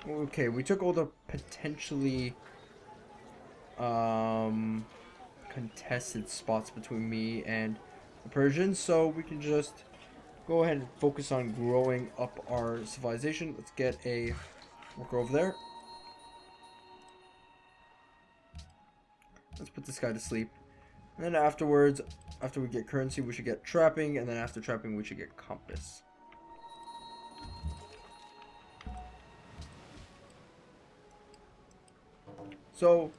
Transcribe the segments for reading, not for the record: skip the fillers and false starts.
Okay, we took all the potentially contested spots between me and the Persians, so we can just go ahead and focus on growing up our civilization. Let's get a worker over there. Let's put this guy to sleep. And then afterwards, after we get currency, we should get trapping, and then after trapping, we should get compass. So,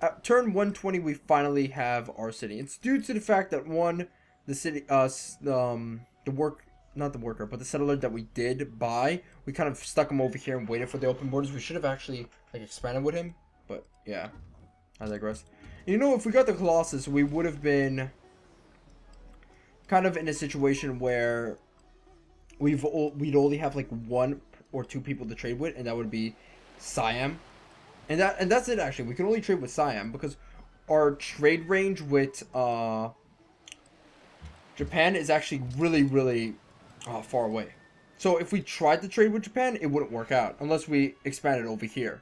at turn 120, we finally have our city. It's due to the fact that one, the city, the work, not the worker, but the settler that we did buy, we kind of stuck him over here and waited for the open borders. We should have actually like expanded with him, but yeah, I digress. You know, if we got the Colossus, we would have been kind of in a situation where we'd only have like one or two people to trade with, and that would be Siam. And that's it actually. We can only trade with Siam because our trade range with Japan is actually really far away. So if we tried to trade with Japan, it wouldn't work out unless we expanded over here.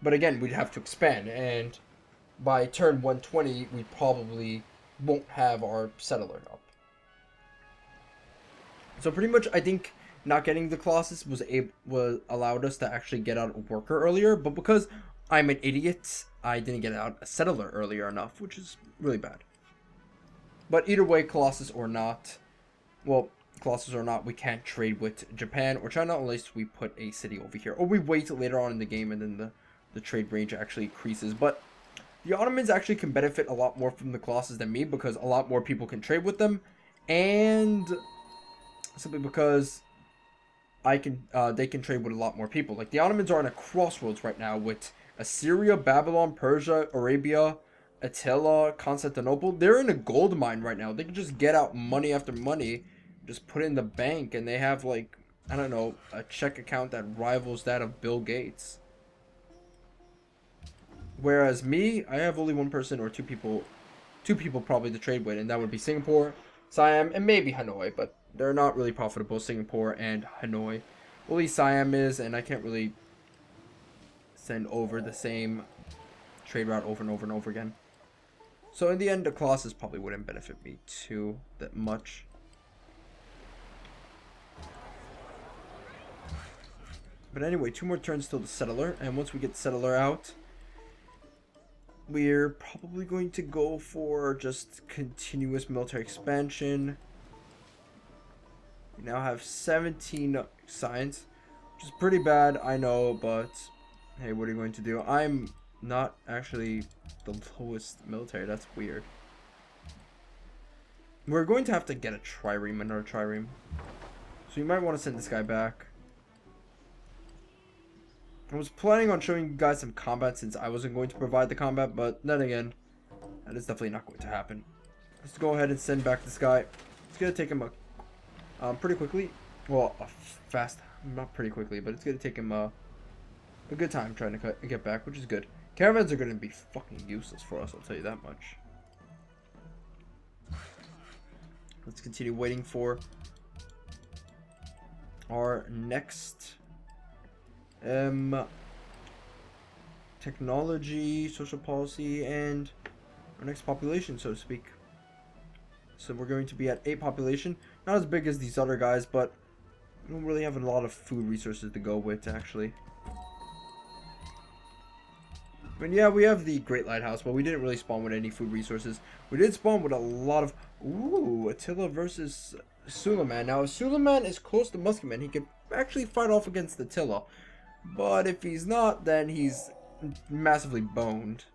But again, we'd have to expand, and by turn 120, we probably won't have our settler up. So pretty much, I think not getting the Colossus was allowed us to actually get out a worker earlier, but because I'm an idiot, I didn't get out a settler earlier enough, which is really bad. But either way, Colossus or not, we can't trade with Japan or China unless we put a city over here, or we wait later on in the game and then the trade range actually increases. But the Ottomans actually can benefit a lot more from the Colossus than me because a lot more people can trade with them, and simply because they can trade with a lot more people. Like the Ottomans are in a crossroads right now with Assyria, Babylon, Persia, Arabia, Attila, Constantinople. They're in a gold mine right now. They can just get out money after money, just put it in the bank, and they have like, I don't know, a check account that rivals that of Bill Gates. Whereas me, I have only one person or two people probably to trade with, and that would be Singapore, Siam, and maybe Hanoi, but they're not really profitable, Singapore and Hanoi. Only Siam is, and I can't really send over the same trade route over and over and over again. So in the end, the Colossus probably wouldn't benefit me too that much. But anyway, 2 more turns till the settler, and once we get the settler out, we're probably going to go for just continuous military expansion. We now have 17 signs, which is pretty bad, I know, but hey, what are you going to do? I'm not actually the lowest military. That's weird. We're going to have to get a trireme, another trireme. So you might want to send this guy back. I was planning on showing you guys some combat since I wasn't going to provide the combat, but then again, that is definitely not going to happen. Let's go ahead and send back this guy. It's going to take him pretty quickly. Well, not pretty quickly, but it's going to take him a good time trying to get back, which is good. Caravans are going to be fucking useless for us, I'll tell you that much. Let's continue waiting for our next technology, social policy, and our next population, so to speak. So we're going to be at 8 population. Not as big as these other guys, but we don't really have a lot of food resources to go with, actually. I mean, yeah, we have the Great Lighthouse, but we didn't really spawn with any food resources. We did spawn with a lot of... Ooh, Attila versus Suleiman. Now, if Suleiman is close to Musketman, he could actually fight off against Attila. But if he's not, then he's massively boned.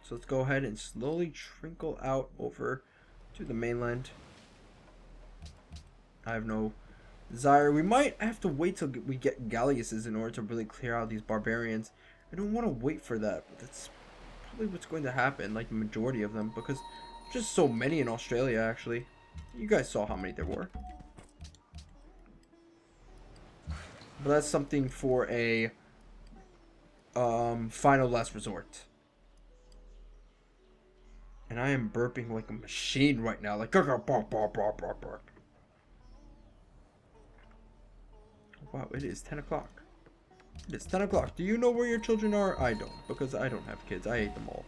So let's go ahead and slowly trickle out over to the mainland. I have no desire. We might have to wait till we get galleasses in order to really clear out these barbarians. I don't want to wait for that, but that's probably what's going to happen, like the majority of them, because there's just so many in Australia, actually. You guys saw how many there were. But that's something for a final last resort. And I am burping like a machine right now. Like, bark, bark, bark, bark, bark. Wow, it is 10 o'clock. It's 10 o'clock. Do you know where your children are? I don't, because I don't have kids. I ate them all.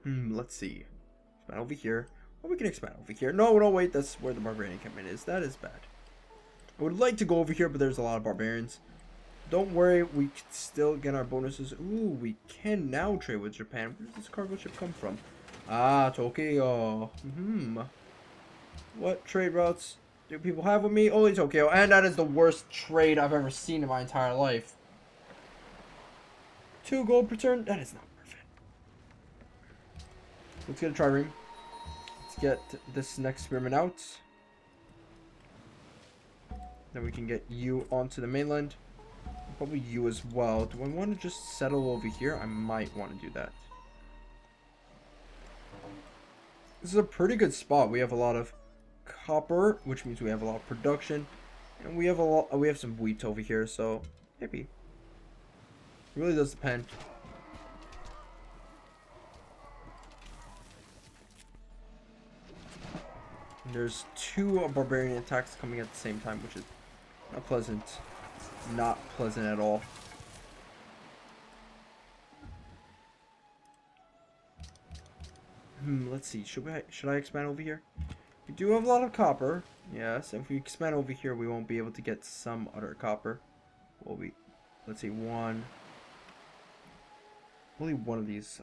Let's see. Expand over here. Oh, we can expand over here. No, wait. That's where the barbarian encampment is. That is bad. I would like to go over here, but there's a lot of barbarians. Don't worry. We can still get our bonuses. Ooh, we can now trade with Japan. Where does this cargo ship come from? Ah, Tokyo. What trade routes do people have with me? Only Tokyo. And that is the worst trade I've ever seen in my entire life. 2 gold per turn? That is not perfect. Let's get a trireme. Let's get this next spearman out. Then we can get you onto the mainland. Probably you as well. Do I want to just settle over here? I might want to do that. This is a pretty good spot. We have a lot of copper, which means we have a lot of production, and we have some wheat over here, so maybe. It really does depend. And there's 2 barbarian attacks coming at the same time, which is not pleasant. Not pleasant at all. Let's see. Should I expand over here? We do have a lot of copper. Yes, if we expand over here, we won't be able to get some other copper. Well, let's see, only one of these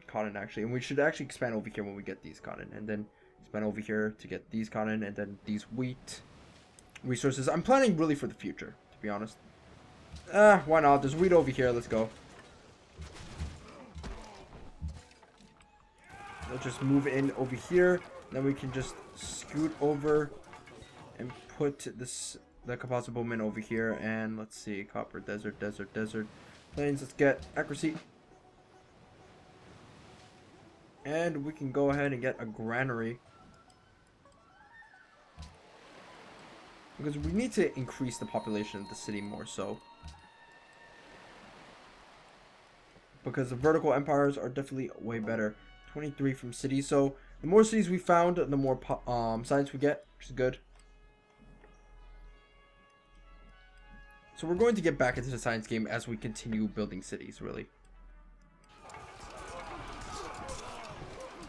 cotton actually, and we should actually expand over here when we get these cotton, and then expand over here to get these cotton, and then these wheat resources. I'm planning really for the future, to be honest. Why not? There's wheat over here. Let's go. Let's just move in over here. Then we can just scoot over and put the composite bowman over here. And let's see, copper, desert, plains. Let's get accuracy. And we can go ahead and get a granary. Because we need to increase the population of the city more so. Because the vertical empires are definitely way better. 23 from cities, so the more cities we found, the more science we get, which is good. So we're going to get back into the science game as we continue building cities, really.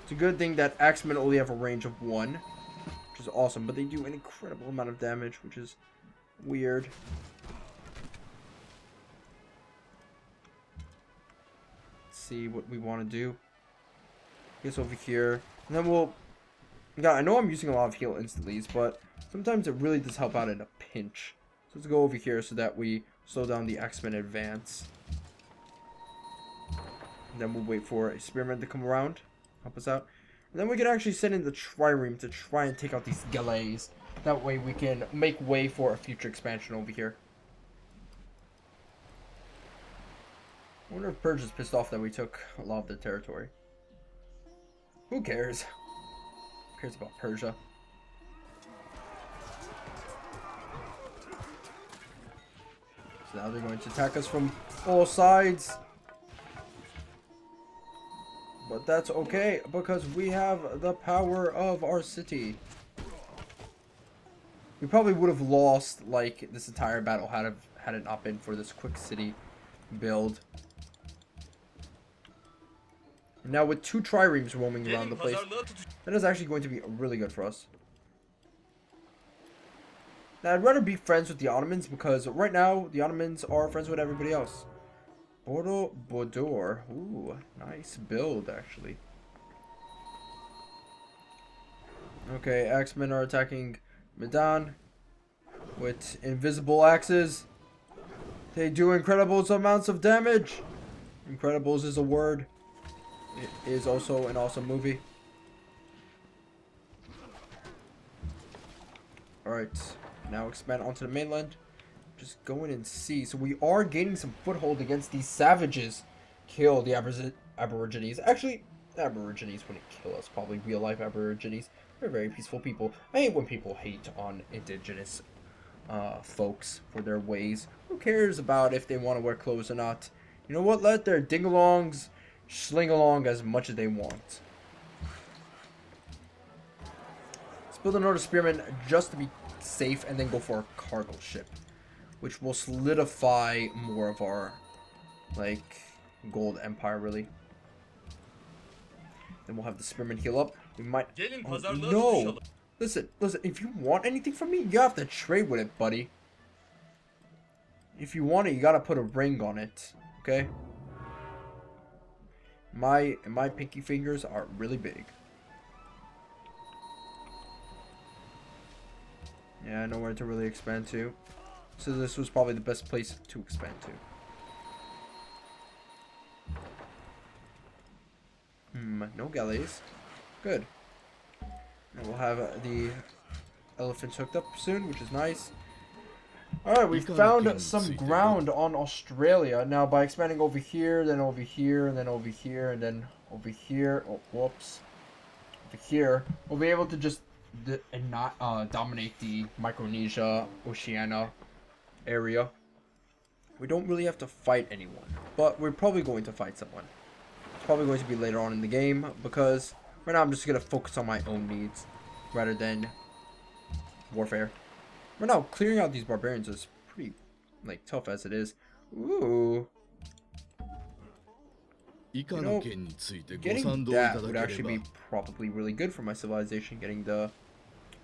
It's a good thing that axemen only have a range of 1, which is awesome, but they do an incredible amount of damage, which is weird. Let's see what we want to do. Guess over here, and then we'll. God, I know I'm using a lot of heal instantlies, but sometimes it really does help out in a pinch. So let's go over here so that we slow down the X-Men advance. And then we'll wait for a spearman to come around, help us out, and then we can actually send in the trireme to try and take out these galays. That way we can make way for a future expansion over here. I wonder if Persia's pissed off that we took a lot of their territory. Who cares? Who cares about Persia? So now they're going to attack us from all sides. But that's okay, because we have the power of our city. We probably would have lost, like, this entire battle had it not been for this quick city build. Now with 2 triremes roaming around the place, that is actually going to be really good for us. Now I'd rather be friends with the Ottomans because right now the Ottomans are friends with everybody else. Bordo Bodor. Ooh, nice build actually. Okay, axemen are attacking Medan with invisible axes. They do incredible amounts of damage. Incredibles is a word. It is also an awesome movie. Alright, now expand onto the mainland. Just go in and see. So we are gaining some foothold against these savages. Kill the Aborigines. Actually, Aborigines wouldn't kill us. Probably real life Aborigines. They're very peaceful people. I hate when people hate on indigenous folks for their ways. Who cares about if they want to wear clothes or not? You know what? Let their ding-alongs sling along as much as they want. Let's build another spearman just to be safe, and then go for a cargo ship, which will solidify more of our, like, gold empire, really. Then we'll have the spearman heal up. We might... Oh, no! Listen, if you want anything from me, you have to trade with it, buddy. If you want it, you gotta put a ring on it, okay? My pinky fingers are really big. Yeah, nowhere to really expand to. So this was probably the best place to expand to. No galleys. Good. And we'll have the elephants hooked up soon, which is nice. Alright, we found some ground on Australia. Now, by expanding over here, then over here, and then over here, and then over here. Oh, whoops. Over here. We'll be able to just not dominate the Micronesia, Oceania area. We don't really have to fight anyone, but we're probably going to fight someone. It's probably going to be later on in the game, because right now I'm just going to focus on my own needs rather than warfare. Right now, clearing out these barbarians is pretty, like, tough as it is. Ooh. You know, getting that would actually be probably really good for my civilization, getting the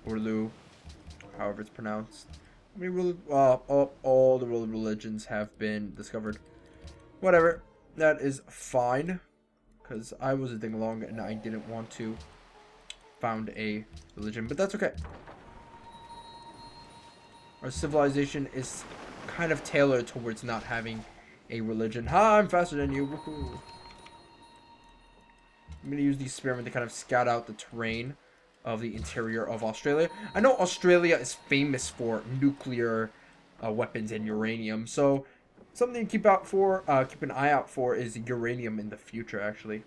Urlu, however it's pronounced. I mean, all the world religions have been discovered. Whatever, that is fine, because I was a ding-along and I didn't want to found a religion, but that's okay. Our civilization is kind of tailored towards not having a religion. Ha, I'm faster than you. Woohoo. I'm going to use these spearmen to kind of scout out the terrain of the interior of Australia. I know Australia is famous for nuclear weapons and uranium, so something to keep an eye out for is uranium in the future, actually.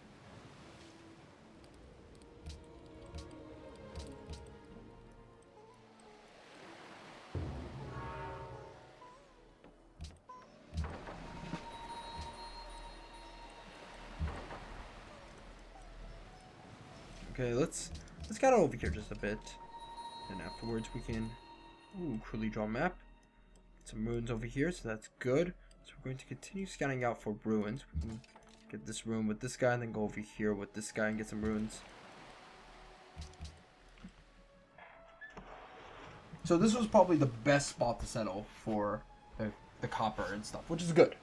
Okay, let's get over here just a bit, and afterwards we can cruelly draw a map. Some ruins over here, so that's good. So we're going to continue scanning out for ruins. We can get this ruin with this guy, and then go over here with this guy and get some ruins. So this was probably the best spot to settle for the copper and stuff, which is good.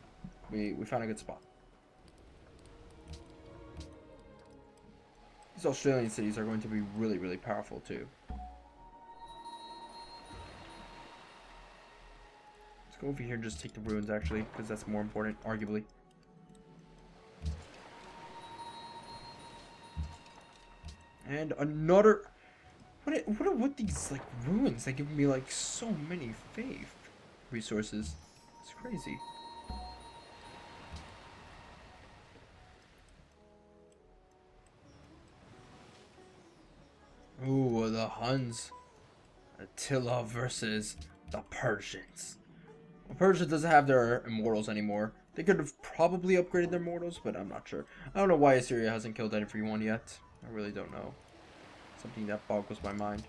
We found a good spot. These Australian cities are going to be really, really powerful too. Let's go over here and just take the ruins, actually, because that's more important, arguably. And another... What are with these, like, ruins that give me, like, so many faith resources? It's crazy. Ooh, the Huns. Attila versus the Persians. Well, Persia doesn't have their immortals anymore. They could have probably upgraded their mortals, but I'm not sure. I don't know why Assyria hasn't killed everyone yet. I really don't know. Something that boggles my mind.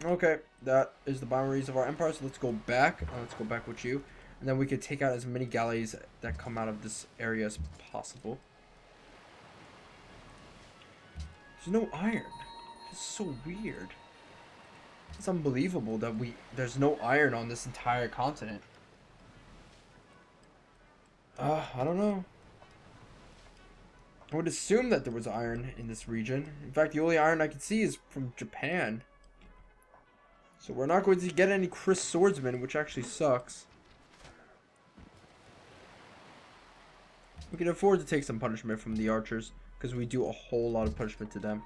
Okay, that is the boundaries of our empire, so let's go back. Let's go back with you. And then we could take out as many galleys that come out of this area as possible. There's no iron. It's so weird. It's unbelievable that there's no iron on this entire continent. I don't know. I would assume that there was iron in this region. In fact, the only iron I can see is from Japan. So we're not going to get any Chris Swordsman, which actually sucks. We can afford to take some punishment from the archers, because we do a whole lot of punishment to them.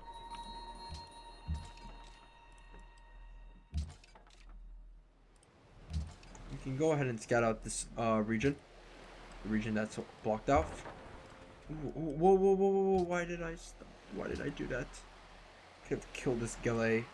We can go ahead and scout out this region. The region that's blocked off. Whoa, whoa, whoa, whoa, whoa, why did I stop? Why did I do that? Could have killed this Galley.